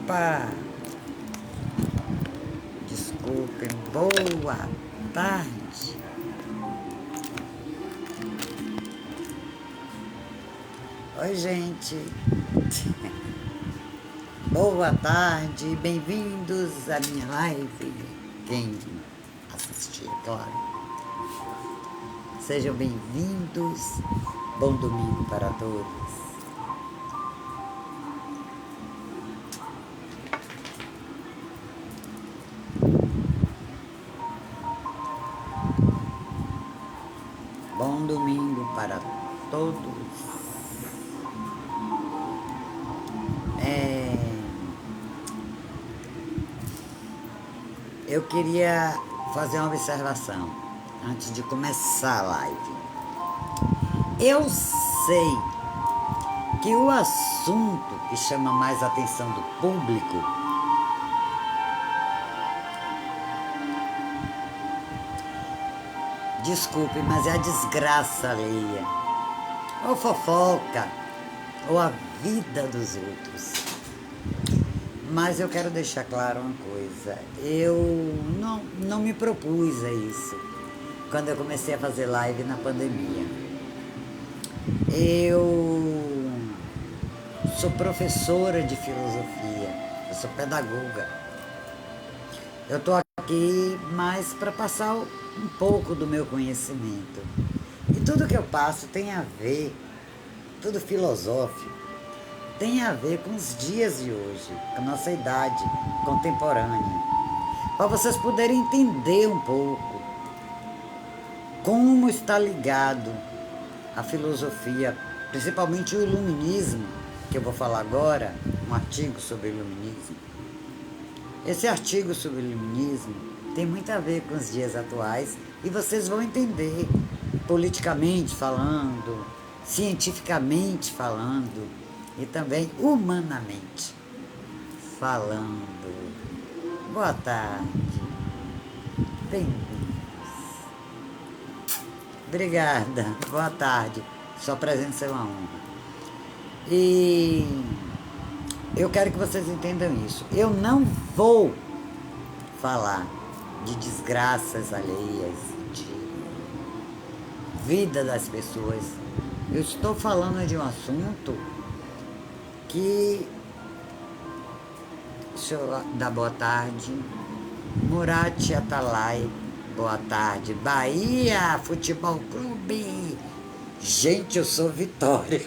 Opa! Desculpem, boa tarde. Oi, gente. Boa tarde, bem-vindos à minha live. Quem assistir, claro. Sejam bem-vindos. Bom domingo para todos. Bom domingo para todos. Eu queria fazer uma observação antes de começar a live. Eu sei que o assunto que chama mais a atenção do público desculpe, mas é a desgraça alheia, ou fofoca, ou a vida dos outros. Mas eu quero deixar claro uma coisa, eu não me propus a isso quando eu comecei a fazer live na pandemia. Eu sou professora de filosofia, eu sou pedagoga. Eu estou aqui mais para passar um pouco do meu conhecimento. E tudo que eu passo tem a ver, tudo filosófico, tem a ver com os dias de hoje, com a nossa idade contemporânea. Para vocês poderem entender um pouco como está ligado a filosofia, principalmente o iluminismo, que eu vou falar agora, um artigo sobre o iluminismo. Esse artigo sobre o iluminismo tem muito a ver com os dias atuais e vocês vão entender, politicamente falando, cientificamente falando e também humanamente falando. Boa tarde, bem-vindos. Obrigada, boa tarde, sua presença é uma honra. E eu quero que vocês entendam isso. Eu não vou falar de desgraças alheias, de vida das pessoas. Eu estou falando de um assunto que... Deixa eu dar boa tarde. Murat Atalay, boa tarde. Bahia Futebol Clube. Gente, eu sou Vitória.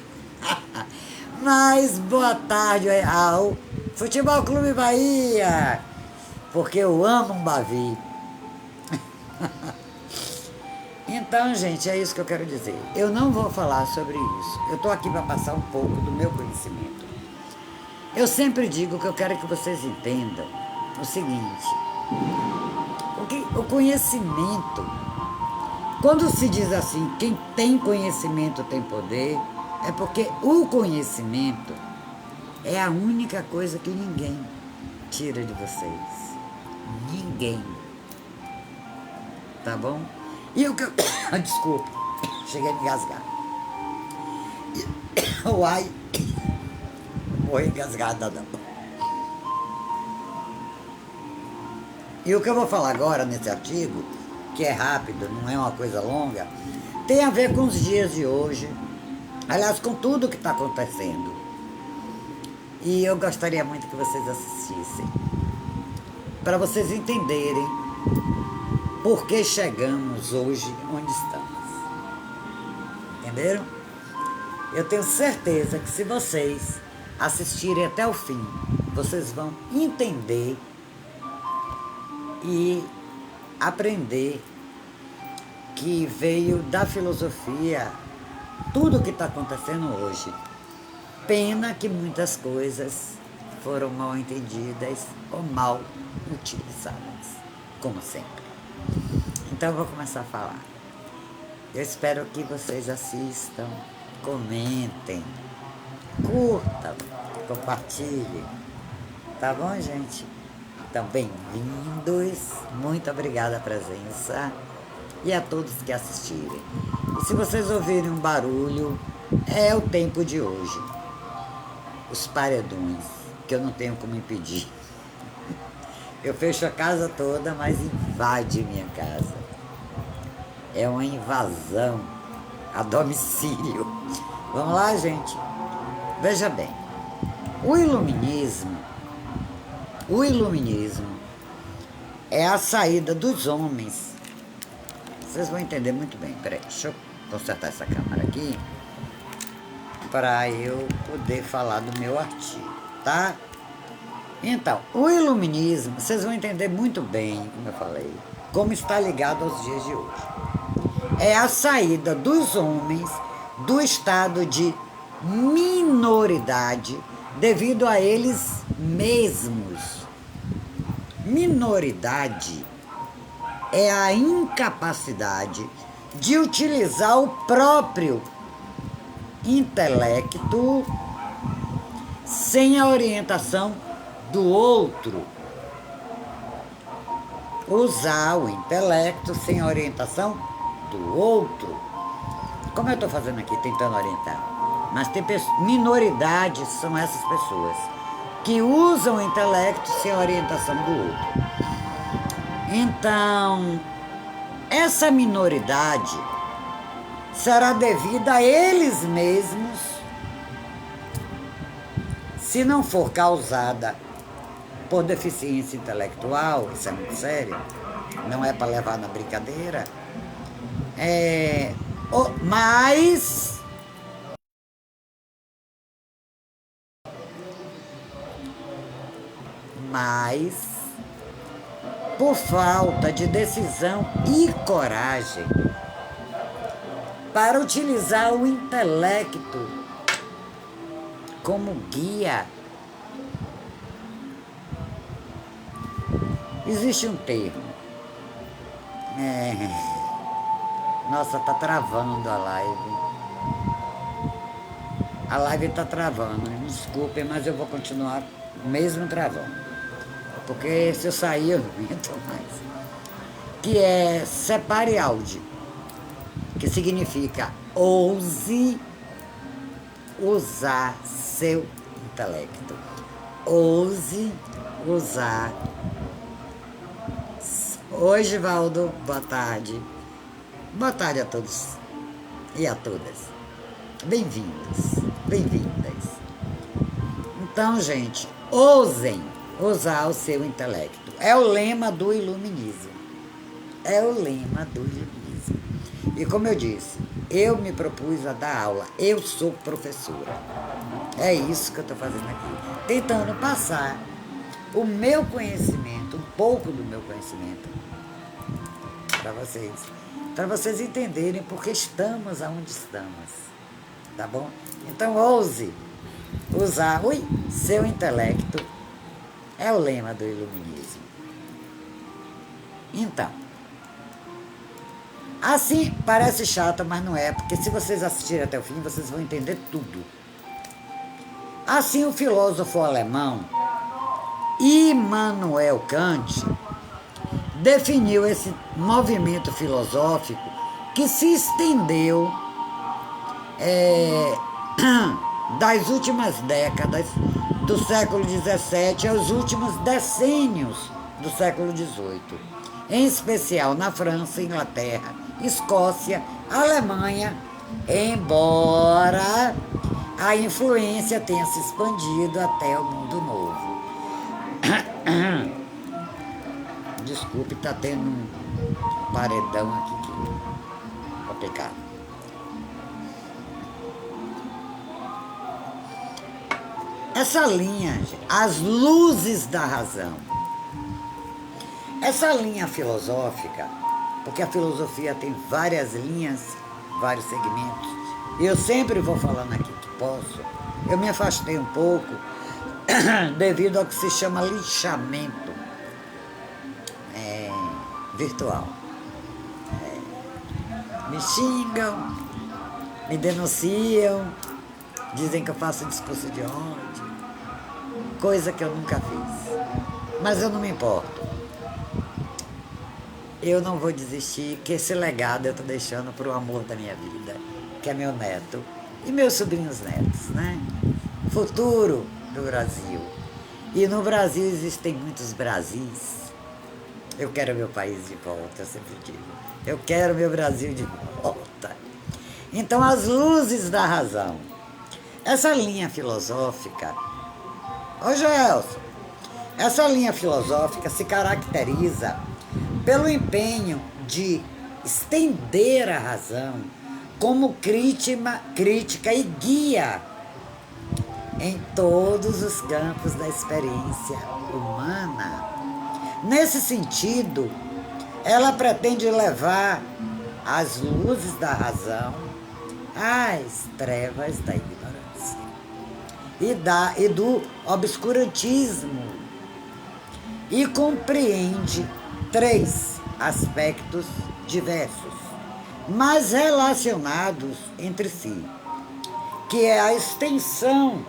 Mas boa tarde ao Futebol Clube Bahia, porque eu amo um Bavi. Então, gente, é isso que eu quero dizer. Eu não vou falar sobre isso. Eu estou aqui para passar um pouco do meu conhecimento. Eu sempre digo que eu quero que vocês entendam o seguinte: o conhecimento, quando se diz assim, quem tem conhecimento tem poder, é porque o conhecimento é a única coisa que ninguém tira de vocês. Ninguém. Tá bom? E o que eu... Desculpa, cheguei a me engasgar. Uai, morri engasgada não. E o que eu vou falar agora nesse artigo, que é rápido, não é uma coisa longa, tem a ver com os dias de hoje, aliás, com tudo o que está acontecendo. E eu gostaria muito que vocês assistissem, para vocês entenderem por que chegamos hoje onde estamos. Entenderam? Eu tenho certeza que se vocês assistirem até o fim, vocês vão entender e aprender que veio da filosofia tudo o que está acontecendo hoje. Pena que muitas coisas foram mal entendidas ou mal utilizadas, como sempre. Então eu vou começar a falar. Eu espero que vocês assistam, comentem, curtam, compartilhem. Tá bom, gente? Então, bem-vindos. Muito obrigada a presença. E a todos que assistirem. E se vocês ouvirem um barulho, é o tempo de hoje. Os paredões. que eu não tenho como impedir. Eu fecho a casa toda, mas invade minha casa. É uma invasão a domicílio. Vamos lá, gente? Veja bem, o iluminismo é a saída dos homens. Vocês vão entender muito bem. Peraí, deixa eu consertar essa câmera aqui para eu poder falar do meu artigo, tá? Então, o iluminismo, vocês vão entender muito bem, como eu falei, como está ligado aos dias de hoje. É a saída dos homens do estado de minoridade devido a eles mesmos. Minoridade é a incapacidade de utilizar o próprio intelecto sem a orientação do outro. Usar o intelecto sem a orientação do outro. Como eu estou fazendo aqui, tentando orientar. Mas tem minoridades, são essas pessoas que usam o intelecto sem a orientação do outro. Então, essa minoridade será devida a eles mesmos se não for causada por deficiência intelectual. Isso é muito sério, não é para levar na brincadeira. Mas por falta de decisão e coragem para utilizar o intelecto como guia. Existe um termo. Nossa, tá travando a live. A live tá travando. Desculpem, mas eu vou continuar mesmo travando. Porque se eu sair, eu não aguento mais. Que é separe áudio. Que significa ouse usar seu intelecto. Ouse usar. Oi, Givaldo. Boa tarde. Boa tarde a todos e a todas. Bem-vindos, bem-vindas. Então, gente, ousem usar o seu intelecto. É o lema do iluminismo. É o lema do iluminismo. E como eu disse, eu me propus a dar aula. Eu sou professora. É isso que eu estou fazendo aqui. Tentando passar o meu conhecimento, um pouco do meu conhecimento, para vocês entenderem porque estamos aonde estamos, tá bom? Então ouse usar seu intelecto, é o lema do iluminismo. Então, assim parece chato, mas não é, porque se vocês assistirem até o fim, vocês vão entender tudo. Assim o filósofo alemão Immanuel Kant definiu esse movimento filosófico que se estendeu das últimas décadas do século XVII aos últimos decênios do século XVIII, em especial na França, Inglaterra, Escócia, Alemanha, embora a influência tenha se expandido até o mundo novo. Desculpe, está tendo um paredão aqui que é complicado. Essa linha, as luzes da razão, essa linha filosófica, porque a filosofia tem várias linhas, vários segmentos, e eu sempre vou falando aqui que posso. Eu me afastei um pouco devido ao que se chama lixamento virtual. Me xingam, me denunciam, dizem que eu faço discurso de ódio, coisa que eu nunca fiz. Mas eu não me importo. Eu não vou desistir, que esse legado eu estou deixando para o amor da minha vida, que é meu neto e meus sobrinhos netos, né? Futuro do Brasil. E no Brasil existem muitos Brasis. Eu quero meu país de volta, eu sempre digo. Eu quero meu Brasil de volta. Então, as luzes da razão. Essa linha filosófica... Ô, Gelson, essa linha filosófica se caracteriza pelo empenho de estender a razão como crítica e guia em todos os campos da experiência humana. Nesse sentido, ela pretende levar as luzes da razão às trevas da ignorância e do obscurantismo, e compreende 3 aspectos diversos, mas relacionados entre si, que é a extensão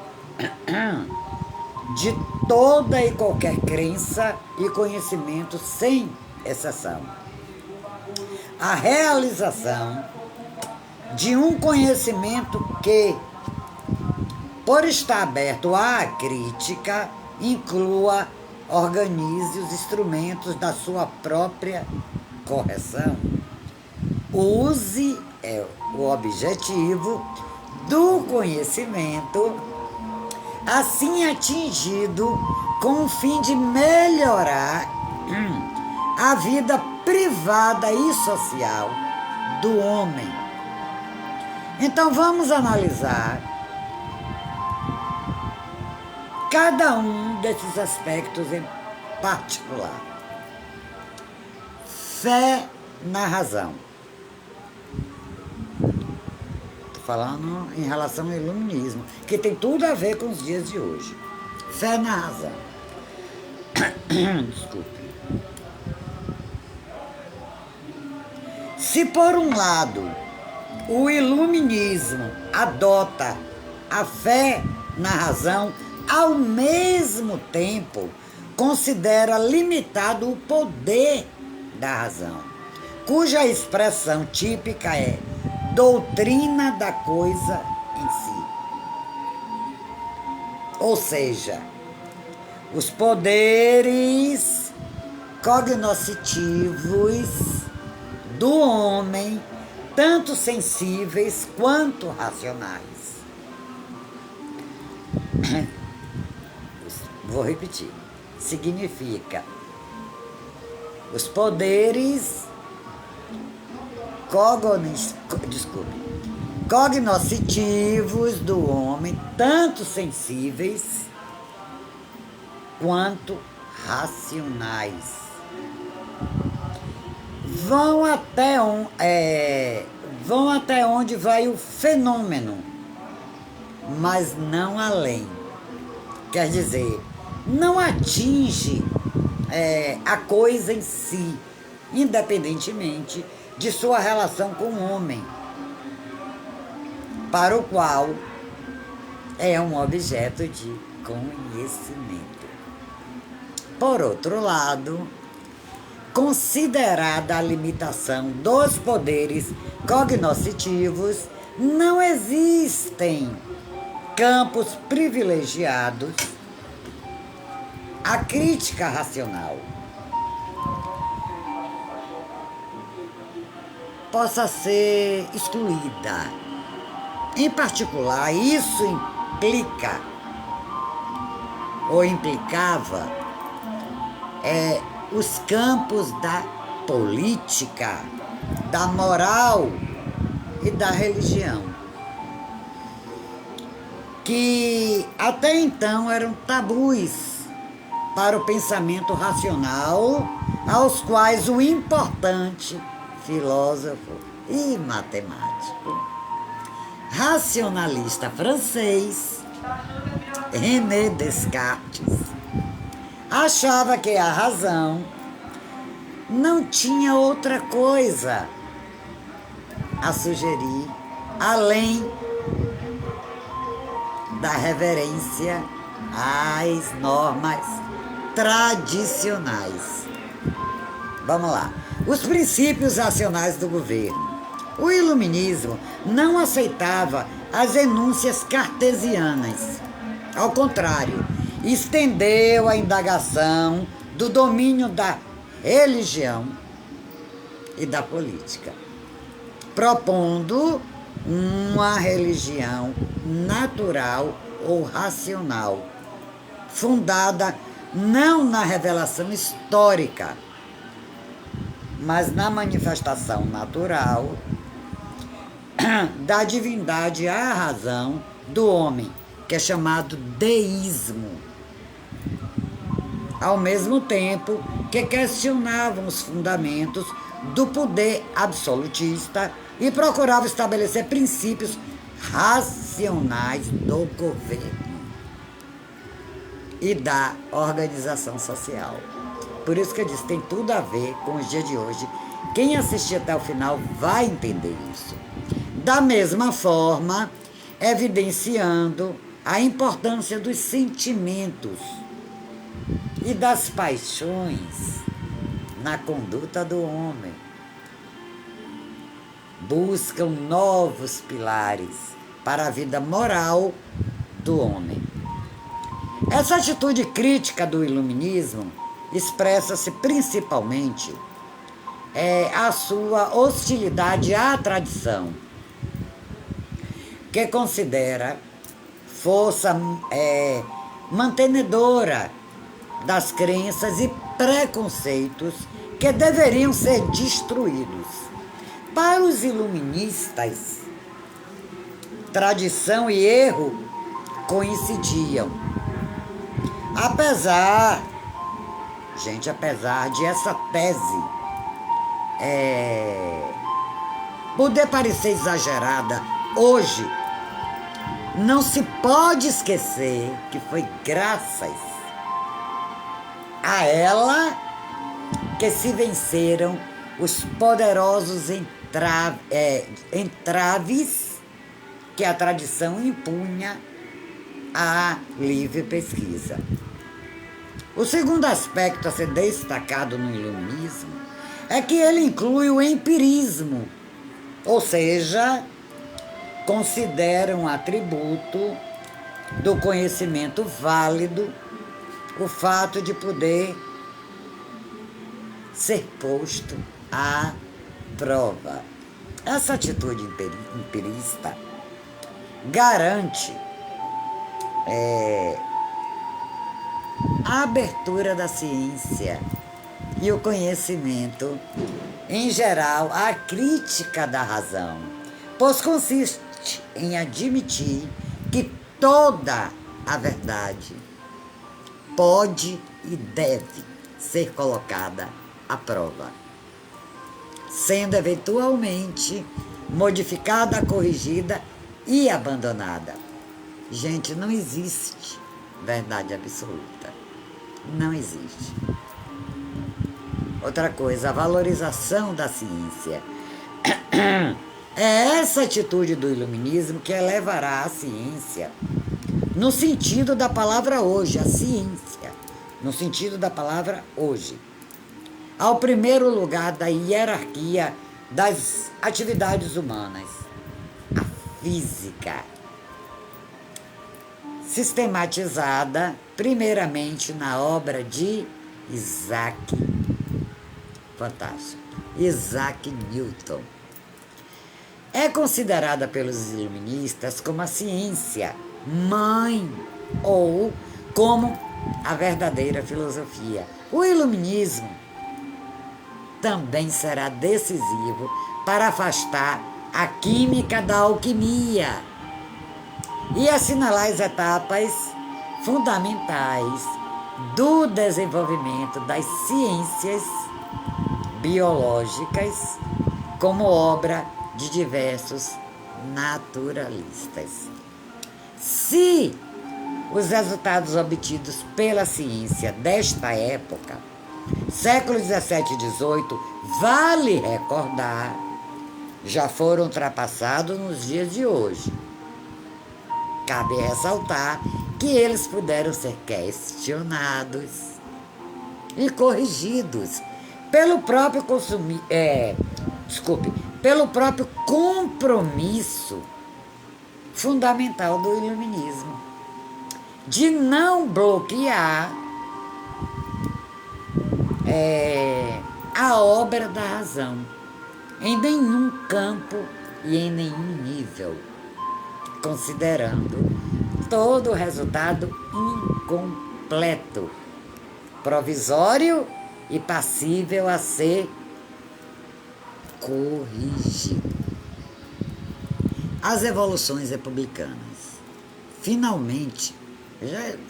de toda e qualquer crença e conhecimento sem exceção, a realização de um conhecimento que, por estar aberto à crítica, inclua, organize os instrumentos da sua própria correção. Use o objetivo do conhecimento, assim atingido com o fim de melhorar a vida privada e social do homem. Então vamos analisar cada um desses aspectos em particular. Fé na razão. Estou falando em relação ao iluminismo, que tem tudo a ver com os dias de hoje. Fé na razão. Desculpe. Se por um lado o iluminismo adota a fé na razão, ao mesmo tempo considera limitado o poder da razão, cuja expressão típica é doutrina da coisa em si. Ou seja, os poderes cognoscitivos do homem, tanto sensíveis quanto racionais. Vou repetir. Significa os poderes cognoscitivos do homem, tanto sensíveis quanto racionais. Vão até onde vai o fenômeno, mas não além. Quer dizer, não atinge a coisa em si, independentemente de sua relação com o homem, para o qual é um objeto de conhecimento. Por outro lado, considerada a limitação dos poderes cognoscitivos, não existem campos privilegiados à crítica racional possa ser excluída. Em particular, isso implicava os campos da política, da moral e da religião, que até então eram tabus para o pensamento racional, aos quais o importante filósofo e matemático racionalista francês René Descartes achava que a razão não tinha outra coisa a sugerir além da reverência às normas tradicionais. Vamos lá. Os princípios racionais do governo. O iluminismo não aceitava as renúncias cartesianas. Ao contrário, estendeu a indagação do domínio da religião e da política, propondo uma religião natural ou racional, fundada não na revelação histórica, mas na manifestação natural da divindade à razão do homem, que é chamado deísmo. Ao mesmo tempo que questionavam os fundamentos do poder absolutista e procuravam estabelecer princípios racionais do governo e da organização social. Por isso que eu disse, tem tudo a ver com os dias de hoje. Quem assistir até o final vai entender isso. Da mesma forma, evidenciando a importância dos sentimentos e das paixões na conduta do homem. Buscam novos pilares para a vida moral do homem. Essa atitude crítica do iluminismo expressa-se principalmente a sua hostilidade à tradição, que considera força mantenedora das crenças e preconceitos que deveriam ser destruídos. Para os iluministas, tradição e erro coincidiam. Apesar de essa tese poder parecer exagerada hoje, não se pode esquecer que foi graças a ela que se venceram os poderosos entraves que a tradição impunha à livre pesquisa. O segundo aspecto a ser destacado no iluminismo é que ele inclui o empirismo, ou seja, considera um atributo do conhecimento válido o fato de poder ser posto à prova. Essa atitude empirista garante a abertura da ciência e o conhecimento, em geral, a crítica da razão, pois consiste em admitir que toda a verdade pode e deve ser colocada à prova, sendo eventualmente modificada, corrigida e abandonada. Gente, não existe verdade absoluta. Não existe. Outra coisa, a valorização da ciência. É essa atitude do iluminismo que elevará a ciência, no sentido da palavra hoje, a ciência, no sentido da palavra hoje, ao primeiro lugar da hierarquia das atividades humanas, a física, sistematizada primeiramente na obra de Isaac Newton. É considerada pelos iluministas como a ciência mãe ou como a verdadeira filosofia. O iluminismo também será decisivo para afastar a química da alquimia e assinalar as etapas fundamentais do desenvolvimento das ciências biológicas como obra de diversos naturalistas. Se os resultados obtidos pela ciência desta época, séculos 17 e 18, vale recordar, já foram ultrapassados nos dias de hoje. Cabe ressaltar que eles puderam ser questionados e corrigidos pelo próprio pelo próprio compromisso fundamental do iluminismo, de não bloquear a obra da razão em nenhum campo e em nenhum nível, considerando todo o resultado incompleto, provisório e passível a ser corrigido. As evoluções republicanas. Finalmente,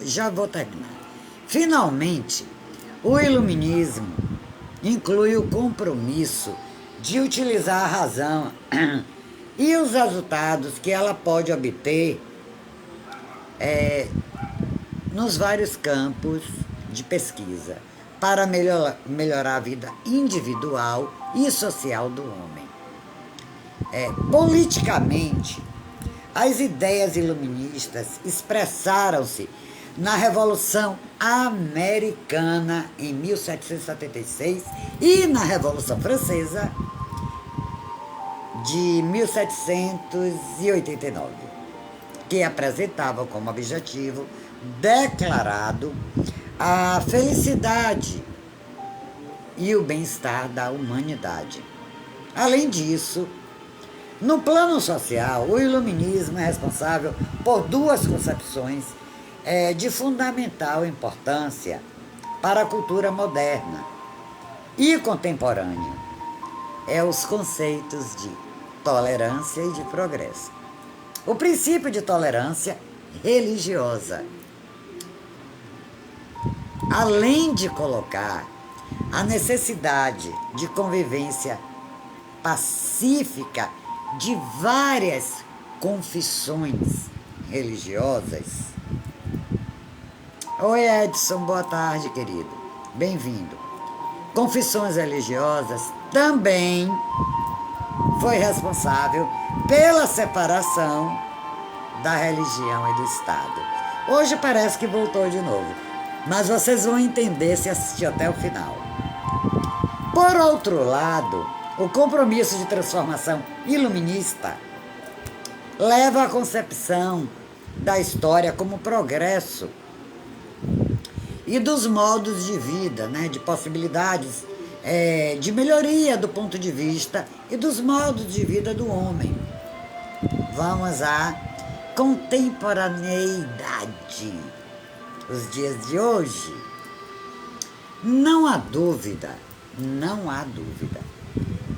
já vou terminar. Finalmente, o iluminismo inclui o compromisso de utilizar a razão e os resultados que ela pode obter nos vários campos de pesquisa para melhorar a vida individual e social do homem. Politicamente, as ideias iluministas expressaram-se na Revolução Americana em 1776 e na Revolução Francesa de 1789, que apresentavam como objetivo declarado a felicidade e o bem-estar da humanidade. Além disso, no plano social, o iluminismo é responsável por duas concepções de fundamental importância para a cultura moderna e contemporânea. Os conceitos de tolerância e de progresso. O princípio de tolerância religiosa, além de colocar a necessidade de convivência pacífica de várias confissões religiosas. Oi, Edson, boa tarde, querido. Bem-vindo. Confissões religiosas também foi responsável pela separação da religião e do Estado. Hoje parece que voltou de novo, mas vocês vão entender se assistir até o final. Por outro lado, o compromisso de transformação iluminista leva à concepção da história como progresso e dos modos de vida, de possibilidades de melhoria do ponto de vista e dos modos de vida do homem. Vamos à contemporaneidade. Os dias de hoje, não há dúvida,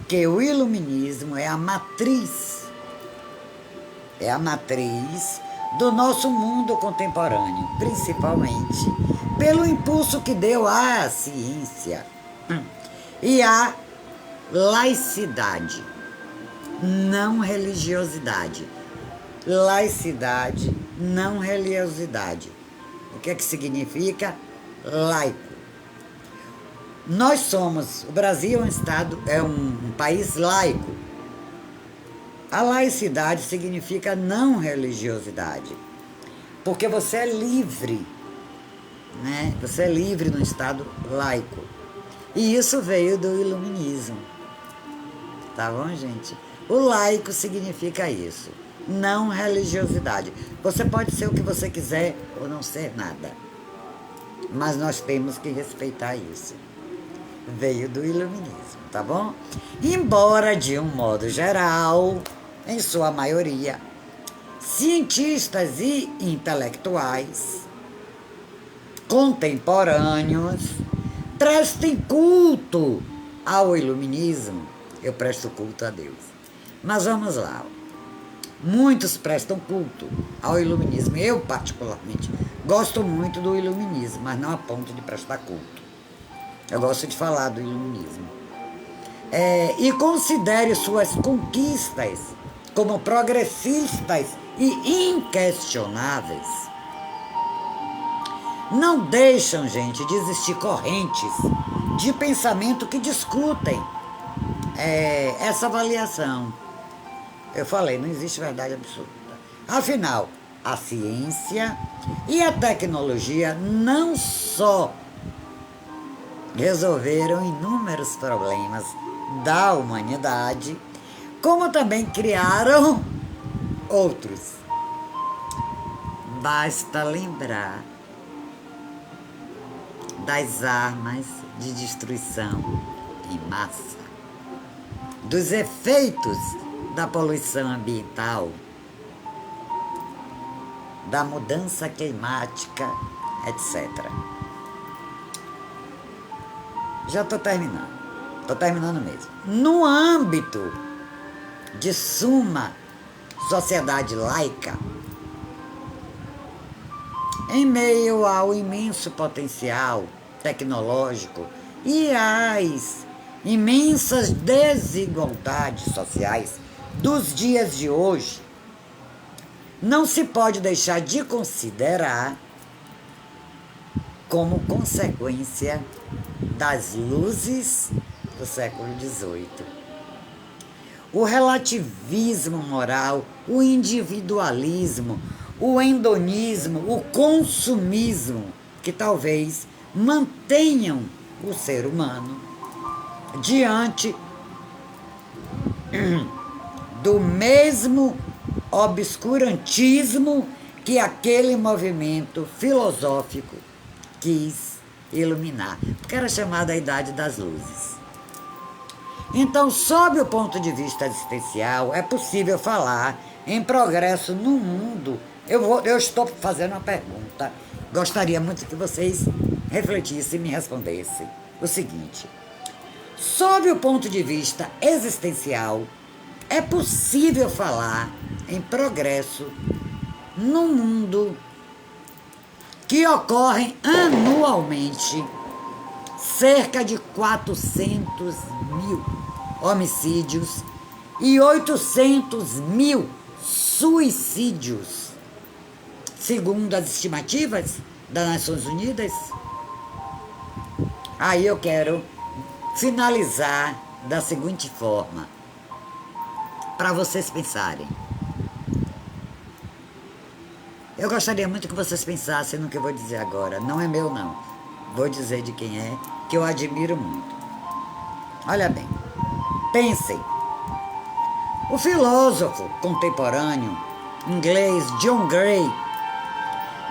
que o iluminismo é a matriz do nosso mundo contemporâneo, principalmente pelo impulso que deu à ciência e à laicidade, não religiosidade. Laicidade, não religiosidade. O que significa laico? Nós somos, o Brasil é um país laico. A laicidade significa não religiosidade, porque você é livre, Você é livre no estado laico. E isso veio do iluminismo. Tá bom, gente? O laico significa isso, não religiosidade. Você pode ser o que você quiser ou não ser nada, mas nós temos que respeitar isso. Veio do iluminismo, tá bom? Embora, de um modo geral, em sua maioria, cientistas e intelectuais contemporâneos prestem culto ao iluminismo, eu presto culto a Deus. Mas vamos lá. Muitos prestam culto ao iluminismo. Eu, particularmente, gosto muito do iluminismo, mas não a ponto de prestar culto. Eu gosto de falar do iluminismo. E considere suas conquistas como progressistas e inquestionáveis. Não deixam, gente, de existir correntes de pensamento que discutem essa avaliação. Eu falei, não existe verdade absoluta. Afinal, a ciência e a tecnologia não só resolveram inúmeros problemas da humanidade, como também criaram outros. basta lembrar das armas de destruição em massa, dos efeitos da poluição ambiental, da mudança climática, etc. Já estou terminando mesmo. No âmbito de suma sociedade laica, em meio ao imenso potencial tecnológico e às imensas desigualdades sociais dos dias de hoje, não se pode deixar de considerar, como consequência das luzes do século XVIII, o relativismo moral, o individualismo, o hedonismo, o consumismo, que talvez mantenham o ser humano diante do mesmo obscurantismo que aquele movimento filosófico quis iluminar, porque era chamada a Idade das Luzes. Então, sob o ponto de vista existencial, é possível falar em progresso no mundo. Eu estou fazendo uma pergunta. Gostaria muito que vocês refletissem e me respondessem o seguinte: sob o ponto de vista existencial, é possível falar em progresso no mundo que ocorrem anualmente cerca de 400 mil homicídios e 800 mil suicídios, segundo as estimativas das Nações Unidas? Aí eu quero finalizar da seguinte forma, para vocês pensarem. Eu gostaria muito que vocês pensassem no que eu vou dizer agora. Não é meu, não. Vou dizer de quem é, que eu admiro muito. Olha bem, pensem. O filósofo contemporâneo inglês John Gray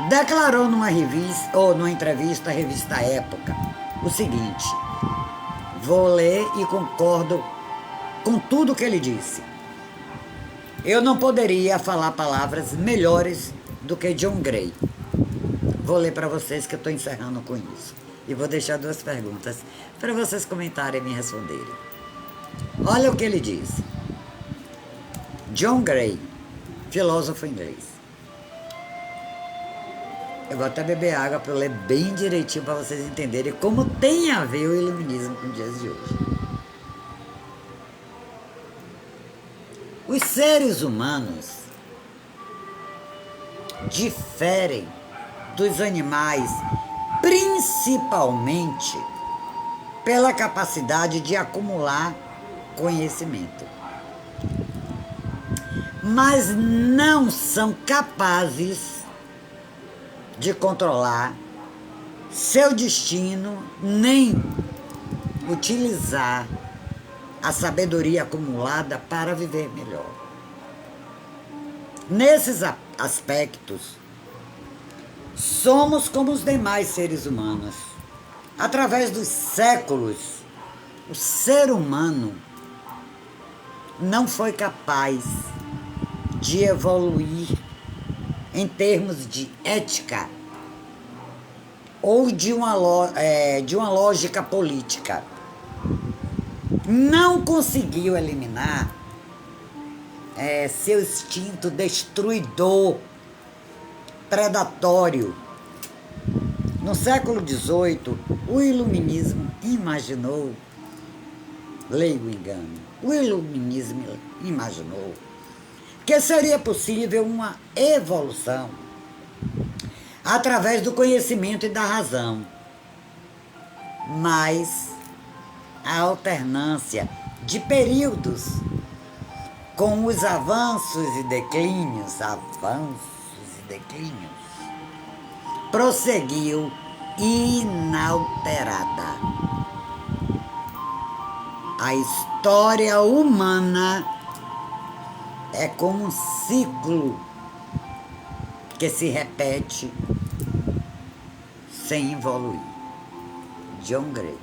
declarou numa revista, ou numa entrevista à revista Época, o seguinte: vou ler e concordo com tudo que ele disse. Eu não poderia falar palavras melhores do que John Gray. Vou ler para vocês, que eu estou encerrando com isso. E vou deixar 2 perguntas para vocês comentarem e me responderem. Olha o que ele disse. John Gray, filósofo inglês. Eu vou até beber água para eu ler bem direitinho para vocês entenderem como tem a ver o iluminismo com os dias de hoje. Os seres humanos diferem dos animais principalmente pela capacidade de acumular conhecimento, mas não são capazes de controlar seu destino nem utilizar a sabedoria acumulada para viver melhor. Nesses aspectos, somos como os demais seres humanos. Através dos séculos, o ser humano não foi capaz de evoluir em termos de ética ou de uma lógica política. Não conseguiu eliminar seu instinto destruidor, predatório. No século XVIII, o iluminismo imaginou, leia o engano, o iluminismo imaginou que seria possível uma evolução através do conhecimento e da razão, mas a alternância de períodos com os avanços e declínios, prosseguiu inalterada. A história humana é como um ciclo que se repete sem evoluir. John Gray.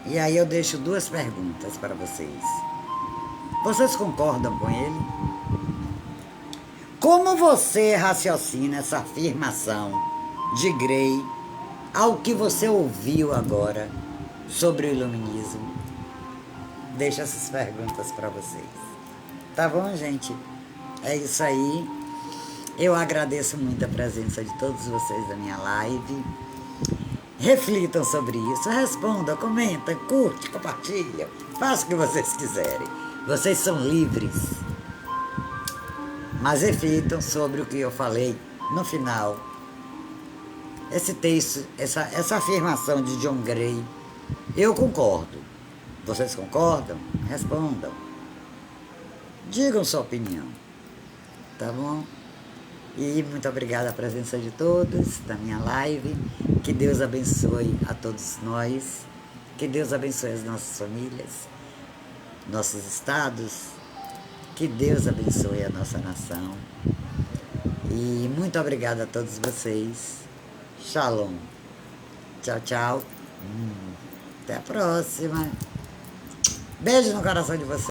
E aí eu deixo 2 perguntas para vocês. Vocês concordam com ele? Como você raciocina essa afirmação de Gray ao que você ouviu agora sobre o iluminismo? Deixo essas perguntas para vocês. Tá bom, gente? É isso aí. Eu agradeço muito a presença de todos vocês na minha live. Reflitam sobre isso, respondam, comentem, curte, compartilham, façam o que vocês quiserem. Vocês são livres. Mas reflitam sobre o que eu falei no final. Esse texto, essa afirmação de John Gray, eu concordo. Vocês concordam? Respondam. Digam sua opinião. Tá bom? E muito obrigada a presença de todos na minha live. Que Deus abençoe a todos nós. Que Deus abençoe as nossas famílias, nossos estados. Que Deus abençoe a nossa nação. E muito obrigada a todos vocês. Shalom. Tchau, tchau. Até a próxima. Beijo no coração de vocês.